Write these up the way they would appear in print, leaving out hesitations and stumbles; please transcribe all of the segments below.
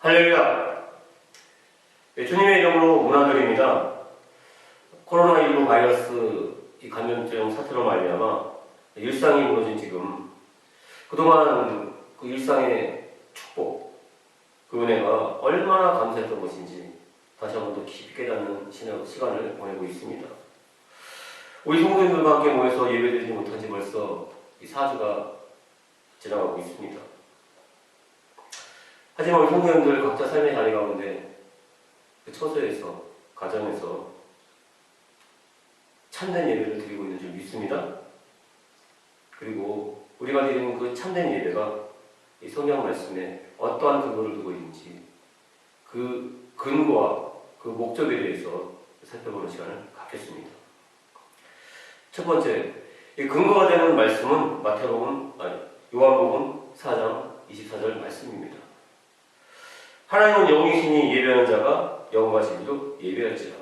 할렐루야! 네, 주님의 이름으로 문안드립니다. 코로나19 바이러스 이 감염증 사태로 말미암아 일상이 무너진 지금 그동안 그 일상의 축복, 그 은혜가 얼마나 감사했던 것인지 다시 한 번 더 깊이 깨닫는 시간을 보내고 있습니다. 우리 성도님들과 함께 모여서 예배드리지 못한 지 벌써 이 4주가 지나가고 있습니다. 하지만 우리 성도님들 각자 삶의 자리 가운데 그 처소에서, 가정에서 참된 예배를 드리고 있는 줄 믿습니다. 그리고 우리가 드리는 그 참된 예배가 이 성경 말씀에 어떠한 근거를 두고 있는지 그 근거와 그 목적에 대해서 살펴보는 시간을 갖겠습니다. 첫 번째, 이 근거가 되는 말씀은 요한복음 4장 24절 말씀입니다. 하나님은 영이시니 예배하는 자가 영과 진리로 예배할지라.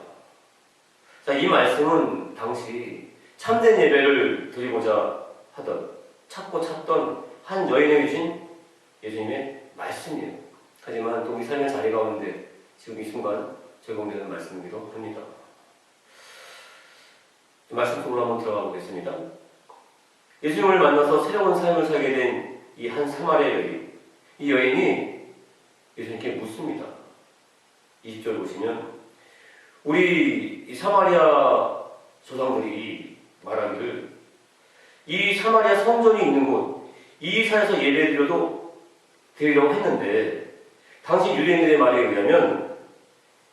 자, 이 말씀은 당시 참된 예배를 드리고자 찾던 한 여인에게 주신 예수님의 말씀이에요. 하지만 또 우리 삶의 자리 가운데 지금 이 순간 적용되는 말씀이기도 합니다. 이 말씀 속으로 한번 들어가 보겠습니다. 예수님을 만나서 새로운 삶을 살게 된 이 한 사마리아 여인, 이 여인이 예수님께 묻습니다. 20절 보시면 우리 이 사마리아 조상들이 말하기를 이 사마리아 성전이 있는 곳, 이 산에서 예배드리려고 했는데 당시 유대인들의 말에 의하면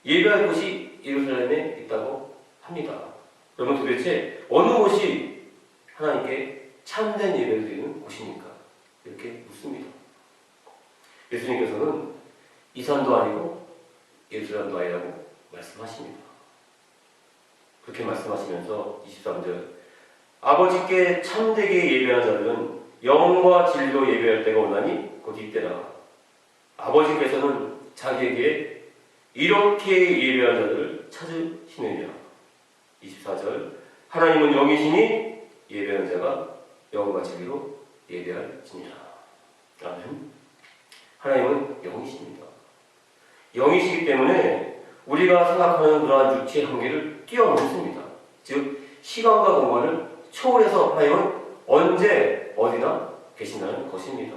예배할 곳이 예루살렘에 있다고 합니다. 그러면 도대체 어느 곳이 하나님께 참된 예배를 드리는 곳입니까? 이렇게 묻습니다. 예수님께서는 이 산도 아니고 예루살렘도 아니라고 말씀하십니다. 그렇게 말씀하시면서 23절 아버지께 참되게 예배하는 자들은 영과 진리로 예배할 때가 오나니 곧 이때라. 아버지께서는 자기에게 이렇게 예배하는 자들을 찾으시느니라. 24절 하나님은 영이시니 예배하는 자가 영과 진리로 예배할지니라. 아멘. 하나님은 영이십니다. 영이시기 때문에 우리가 생각하는 그러한 육체의 한계를 뛰어넘습니다. 즉 시간과 공간을 초월해서 하나님은 언제 어디나 계신다는 것입니다.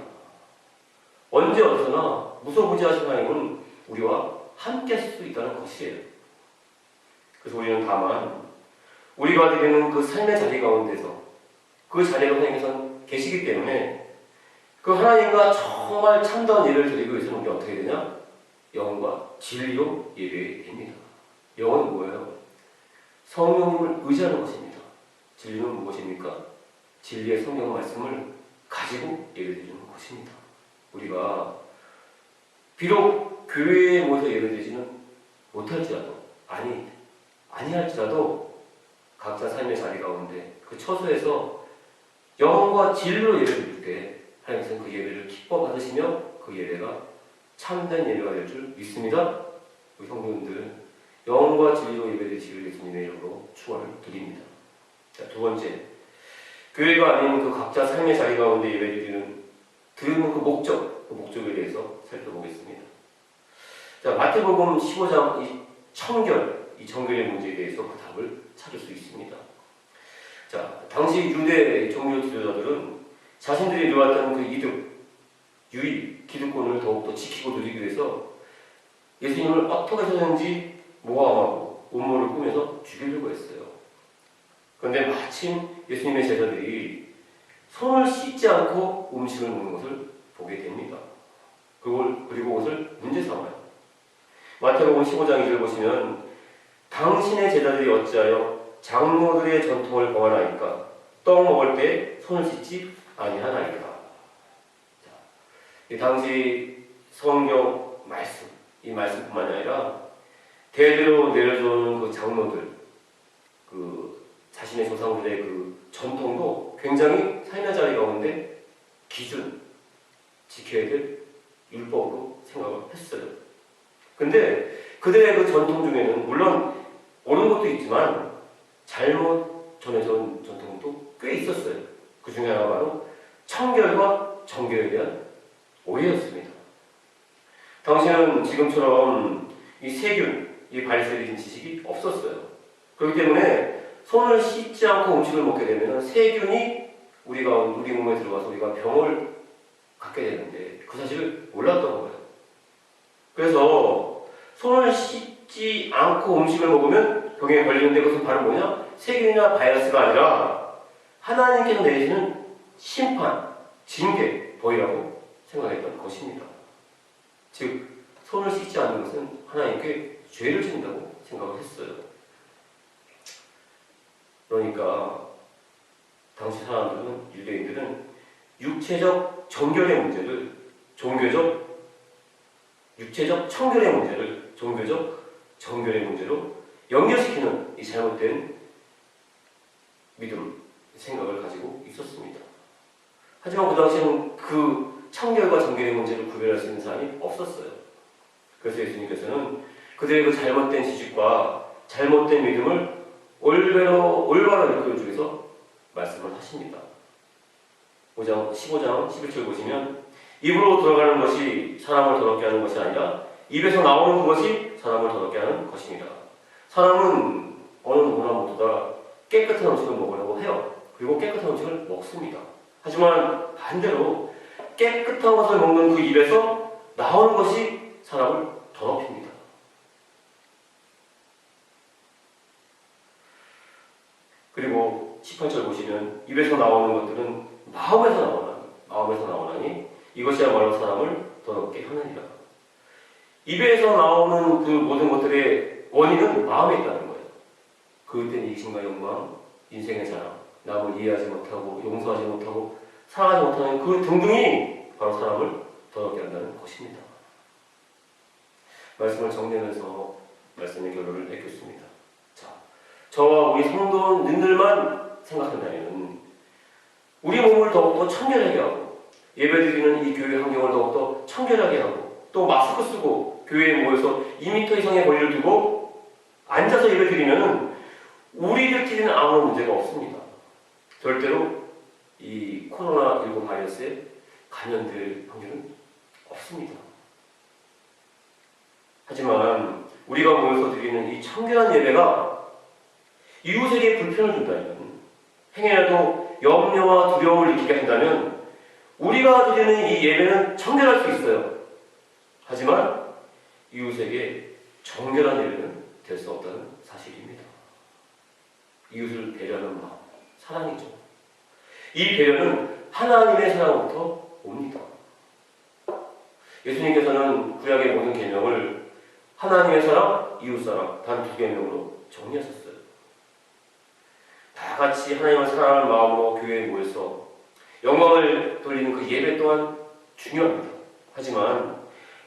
언제 어디서나 무소부지하신 하나님은 우리와 함께 할 수 있다는 것이에요. 그래서 우리는 다만 우리가 드리는 그 삶의 자리 가운데서 그 자리에 하나님께서는 계시기 때문에 그 하나님과 정말 참다운 예배를 드리기 위해서는 우리가 어떻게 되냐? 영과 진리로 예배해야 됩니다. 영은 뭐예요? 성령님을 의지하는 것입니다. 진리는 무엇입니까? 진리의 성경 말씀을 가지고 예배드리는 것입니다. 우리가 비록 교회에 모여서 예배드리지는 못할지라도 아니할지라도 각자 삶의 자리 가운데 그 처소에서 영과 진리로 예배드릴 때 하나님께서는 그 예배를 기뻐 받으시며 그 예배가 참된 예배가 될 줄 믿습니다. 우리 성도님들 영과 진리로 예배드리시길 예수님의 이름으로 축원을 드립니다. 자, 두 번째, 교회가 아닌 그 각자 삶의 자리 가운데 예배드리는 그 목적에 대해서 살펴보겠습니다. 자, 마태복음 15장 이 정결의 문제에 대해서 그 답을 찾을 수 있습니다. 자, 당시 유대 종교 지도자들은 자신들이 누렸던 그 유의, 기득권을 더욱더 지키고 누리기 위해서 예수님을 어떻게 해서든지 모함하고 음모를 꾸며서 죽이려고 했어요. 그런데 마침 예수님의 제자들이 손을 씻지 않고 음식을 먹는 것을 보게 됩니다. 그리고 그것을 문제 삼아요. 마태복음 15장 2절 보시면 당신의 제자들이 어찌하여 장로들의 전통을 범하나이까 떡 먹을 때 손을 씻지 아니하나이까. 이 당시 성경 말씀, 이 말씀뿐만 아니라 대대로 내려주는 그 장로들, 그 자신의 조상들의 그 전통도 굉장히 삶의 자리 가운데 기준, 지켜야 될 율법으로 생각을 했어요. 근데 그들의 그 전통 중에는 물론 옳은 것도 있지만 잘못 전해진 전통도 꽤 있었어요. 그 중에 하나가 바로 청결과 정결에 대한 오해였습니다. 당시에는 지금처럼 이 세균, 이 바이러스에 대한 지식이 없었어요. 그렇기 때문에 손을 씻지 않고 음식을 먹게 되면 세균이 우리 몸에 들어가서 우리가 병을 갖게 되는데 그 사실을 몰랐던 거예요. 그래서 손을 씻지 않고 음식을 먹으면 병에 걸리는데 그것은 바로 뭐냐? 세균이나 바이러스가 아니라 하나님께서 내리시는 심판, 징계, 벌이라고 생각했던 것입니다. 즉 손을 씻지 않는 것은 하나님께 죄를 짓는다고 생각을 했어요. 그러니까 당시 사람들은, 유대인들은 육체적 정결의 문제를 육체적 청결의 문제를 종교적 정결의 문제로 연결시키는 이 잘못된 믿음, 생각을 가지고 있었습니다. 하지만 그 당시에는 그 청결과 정결의 문제를 구별할 수 있는 사람이 없었어요. 그래서 예수님께서는 그들의 그 잘못된 지식과 잘못된 믿음을 올바로 일깨워주기 위해서 말씀을 하십니다. 15장 11절 보시면 입으로 들어가는 것이 사람을 더럽게 하는 것이 아니라 입에서 나오는 그것이 사람을 더럽게 하는 것입니다. 사람은 어느 누구나 모두 다 깨끗한 음식을 먹으려고 해요. 그리고 깨끗한 음식을 먹습니다. 하지만 반대로 깨끗한 것을 먹는 그 입에서 나오는 것이 사람을 더럽힙니다. 그리고 18절 보시면 입에서 나오는 것들은 마음에서 나오나니 이것이야말로 사람을 더럽게 하느니라. 입에서 나오는 그 모든 것들의 원인은 마음에 있다는 거예요. 그릇된 이익심과 영광, 인생의 자랑, 남을 이해하지 못하고 용서하지 못하고 사랑하지 못하는 그 등등이 바로 사람을 더럽게 한다는 것입니다. 말씀을 정리하면서 말씀의 결론을 맺겠습니다. 자, 저와 우리 성도님들만 생각한다면 우리 몸을 더욱더 청결하게 하고 예배드리는 이 교회 환경을 더욱더 청결하게 하고 또 마스크 쓰고 교회에 모여서 2m 이상의 거리를 두고 앉아서 예배드리면 우리들끼리는 아무런 문제가 없습니다. 절대로 이 코로나19 바이러스에 감염될 확률은 없습니다. 하지만 우리가 모여서 드리는 이 청결한 예배가 이웃에게 불편을 준다면, 행여라도 염려와 두려움을 느끼게 한다면 우리가 드리는 이 예배는 청결할 수 있어요. 하지만 이웃에게 정결한 예배는 될 수 없다는 사실입니다. 이웃을 배려하는 마음, 사랑이죠. 이 배려는 하나님의 사랑부터 옵니다. 예수님께서는 구약의 모든 계명을 하나님의 사랑, 이웃 사랑 단 두 계명으로 정리하셨어요. 다 같이 하나님을 사랑하는 마음으로 교회에 모여서 영광을 돌리는 그 예배 또한 중요합니다. 하지만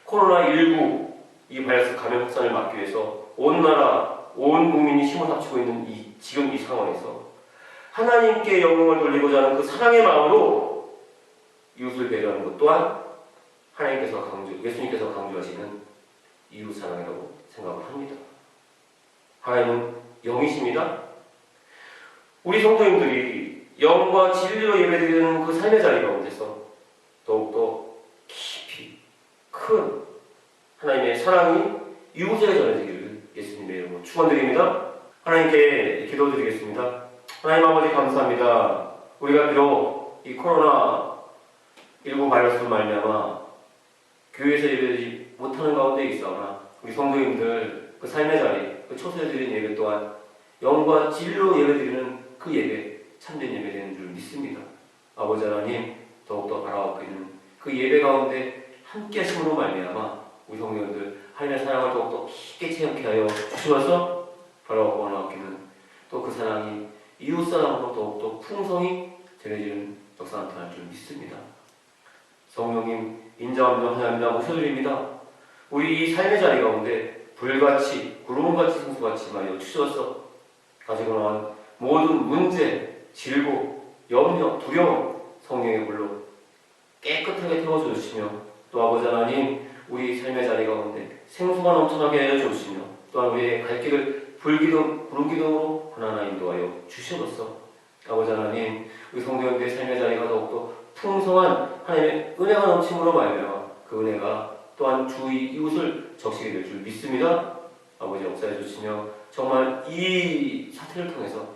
코로나19 이 바이러스 감염 확산을 막기 위해서 온 나라, 온 국민이 힘을 합치고 있는 지금 이 상황에서 하나님께 영광을 돌리고자 하는 그 사랑의 마음으로 이웃을 배려하는 것 또한 예수님께서 강조하시는 이웃 사랑이라고 생각을 합니다. 하나님은 영이십니다. 우리 성도님들이 영과 진리로 예배드리는 그 삶의 자리 가운데서 더욱더 깊이 큰 하나님의 사랑이 이웃에게 전해지기를 예수님의 이름으로 축원드립니다. 하나님께 기도드리겠습니다. 하나님 아버지 감사합니다. 우리가 비록 이 코로나19 바이러스로 말미암아 교회에서 예배드리지 못하는 가운데 있사오나 우리 성도님들 그 삶의 자리, 그 초소에 드리는 예배 또한 영과 진리로 예배드리는 그 예배, 참된 예배 되는 줄 믿습니다. 아버지 하나님, 더욱더 바라옵고 있는 그 예배 가운데 함께 하심으로 말미암아 우리 성도님들 하나님의 사랑을 더욱더 깊게 체험케 하여 주시어서 바라옵고 원하옵기는 또 그 사랑이 이웃 사랑으로 더욱더 풍성히 전해지는 역사 나타날 줄 믿습니다. 성령님 인자합니다. 하나님이나 모셔드립니다. 우리 이 삶의 자리 가운데 불같이 구름같이 성수같이 하여 주셔서 가지고 나온 모든 문제, 질고, 염려, 두려움 성령의 불로 깨끗하게 태워줘 주시며 또 아버지 하나님 우리 삶의 자리 가운데 생수가 넘쳐나게 하여 주시며 또한 우리의 갈 길을 부른 기도로 하나하나 인도하여 주시옵소서. 아버지 하나님 우리 성도님들의 삶의 자리가 더욱더 풍성한 하나님의 은혜가 넘침으로 말미암아 그 은혜가 또한 주위 이웃을 적시게 될 줄 믿습니다. 아버지 역사해 주시며 정말 이 사태를 통해서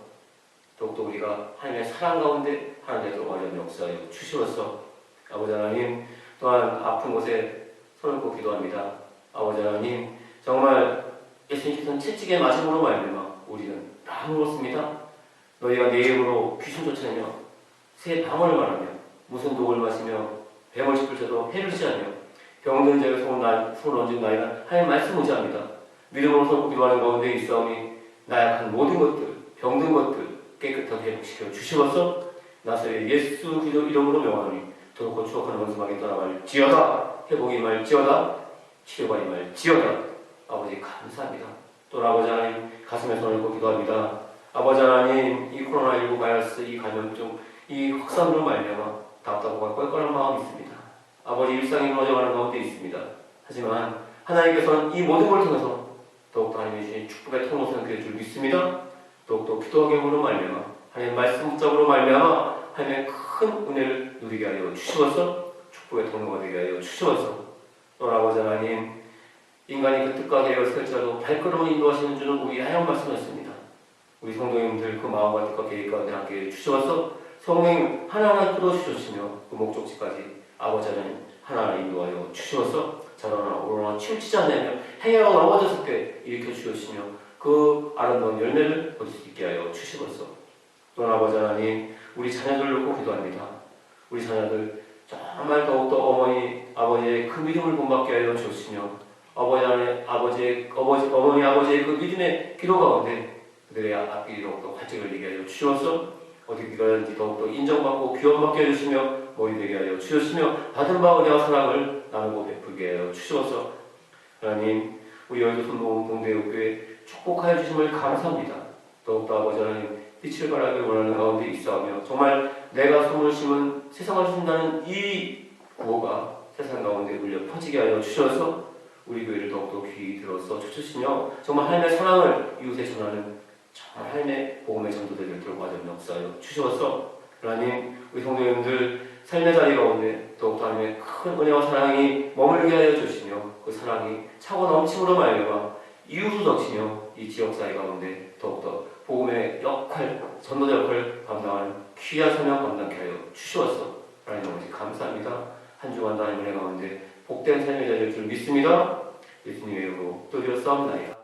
더욱더 우리가 하나님의 사랑 가운데 하나님의 동화를 역사하여 주시옵소서. 아버지 하나님, 또한 아픈 곳에 손을 꼭 기도합니다. 아버지 하나님, 정말 예수님께서는 채찍에 맞음으로 말미암아 우리는 나무렇습니다. 너희가 내 입으로 귀신 쫓아내며 새 방언을 말하며 무슨 독을 마시며 뱀을 씹을지라도 해를 시하며 병든 자에게 손을 얹은 나이가 하나님 말씀 의지합니다. 믿음으로 손을 기도하는 가운데 있사오니 나약한 모든 것들, 병든 것들 깨끗하게 회복시켜 주시옵소서. 나사렛 예수 그리스도 이름으로 명하노니 도롭고 추억하는 원수막이 떠나갈지어다. 회복이 말지어다. 치료가 임할지어다. 아버지 감사합니다. 또 아버지 하나님 가슴에 손을 얹고 기도합니다. 아버지 하나님, 이 코로나19 바이러스 이 감염증 이 확산으로 말미암아 답답하고 껄껄한 마음이 있습니다. 아버지 일상이 무너져가는 가운데 있습니다. 하지만 하나님께서는 이 모든 걸 통해서 더욱더 하나님의 주신 축복의 통로선을 그릴 줄 믿습니다. 더욱더 기도하게 함으로 말미암아 하나님의 말씀 묵상으로 말미암아 하나님의 큰 은혜를 누리게 하여 주시옵소서. 축복의 통로가 되게 하여 주시옵소서. 또 아버지 하나님, 인간이 그 뜻과 계획을 세울지라도 발걸음을 인도하시는 줄은 우리 하얀 말씀이었습니다. 우리 성도님들 그 마음과 뜻과 계획 가운데 함께 주시옵소서. 성령 하나하나 끌어주시며 그 목적지까지 아버지 하나님 하나하나 인도하여 주시옵소서. 자라나 오로나 치우치지 않으며 행여가 넘어졌을 때 일으켜 주시며 그 아름다운 열매를 얻을 수 있게 하여 주시옵소서. 또한 아버지 하나님, 우리 자녀들을 놓고 기도합니다. 우리 자녀들 정말 더욱더 어머니 아버지의 그 믿음을 본받게 하여 주시며 어머니 아버지의 그 믿음의 기도 가운데 그들의 앞길이 더욱더 활짝을 되게 하여 주시옵소서. 어디 가든지 더욱더 인정받고 귀원받게 해주시며 머리 되게 하여 주시며 받은 바 은혜와 사랑을 나누고 베풀게 하여 주시옵소서. 하나님, 우리 여의도 손동훈 동대교회 축복하여 주심을 감사합니다. 더욱더 아버지 하나님 빛을 발하길 원하는 가운데 있사오며 정말 내가 소문을 심은 세상을 주신다는 이 구호가 세상 가운데 울려 퍼지게 하여 주셔서 우리 교회를 더욱더 귀히 들어서 쫓으시며 정말 하나님의 사랑을 이웃에 전하는 정말 하나님의 복음의 전도들을 들고 가는 역사하여 주셔서 하나님, 우리 성도님들 삶의 자리 가운데 더욱더 하나님의 큰 은혜와 사랑이 머물게 하여 주시며 그 사랑이 차고 넘침으로 말미암아 이웃을 덮치며 이 지역사회 가운데 더욱더 복음의 역할, 전도자 역할을 감당하는 귀한 사명 감당케 하여 주시옵소서. 하나님 아버지 감사합니다. 한 주간 하나님 은혜 가운데 복된 삶의 자리일 줄 믿습니다. 예수님의 이름으로 또 드렸사옵나이다.